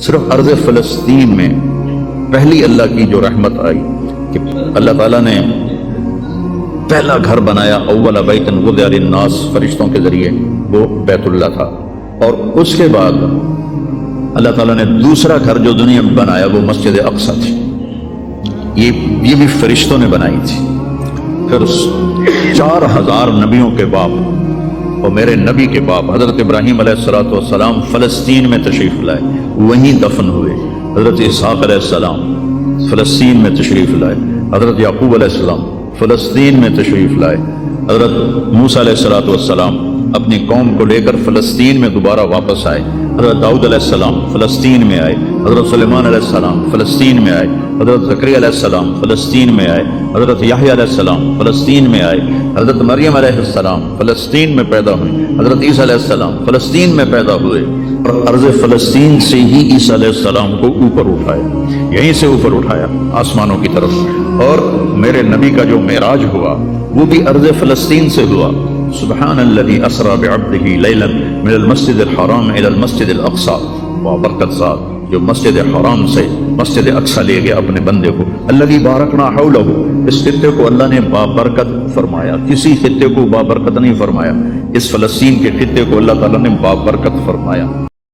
صرف ارض فلسطین میں پہلی اللہ کی جو رحمت آئی کہ اللہ تعالیٰ نے پہلا گھر بنایا، اول بیت وضع للناس، فرشتوں کے ذریعے، وہ بیت اللہ تھا، اور اس کے بعد اللہ تعالیٰ نے دوسرا گھر جو دنیا میں بنایا وہ مسجد اقصی تھی، یہ بھی فرشتوں نے بنائی تھی۔ پھر 4000 نبیوں کے باپ اور میرے نبی کے باپ حضرت ابراہیم علیہ السلام فلسطین میں تشریف لائے، وہیں دفن ہوئے۔ حضرت اسحاق علیہ السلام فلسطین میں تشریف لائے، حضرت یعقوب علیہ السلام فلسطین میں تشریف لائے، حضرت موسیٰ علیہ السلام اپنی قوم کو لے کر فلسطین میں دوبارہ واپس آئے، حضرت داؤد علیہ السلام فلسطین میں آئے، حضرت سلیمان علیہ السلام فلسطین میں آئے، حضرت زکریا علیہ السلام فلسطین میں آئے، حضرت یحییٰ علیہ السلام فلسطین میں آئے، حضرت مریم علیہ السلام فلسطین میں پیدا ہوئی، حضرت عیسیٰ علیہ السلام فلسطین میں پیدا ہوئے، اور ارض فلسطین سے ہی عیسیٰ علیہ السلام کو اوپر اٹھایا، یہیں سے اوپر اٹھایا آسمانوں کی طرف، اور میرے نبی کا جو معراج ہوا وہ بھی ارض فلسطین سے ہوا۔ سبحان الذی اسری بعبدہ لیلا من المسجد الحرام الی المسجد الاقصی، وبرکت ذات جو مسجد حرام سے مسجد اقصی لے گیا اپنے بندے کو، الذی بارکنا حولہ، اس خطے کو اللہ نے بابرکت فرمایا، کسی خطے کو بابرکت نہیں فرمایا، اس فلسطین کے خطے کو اللہ تعالیٰ نے بابرکت فرمایا۔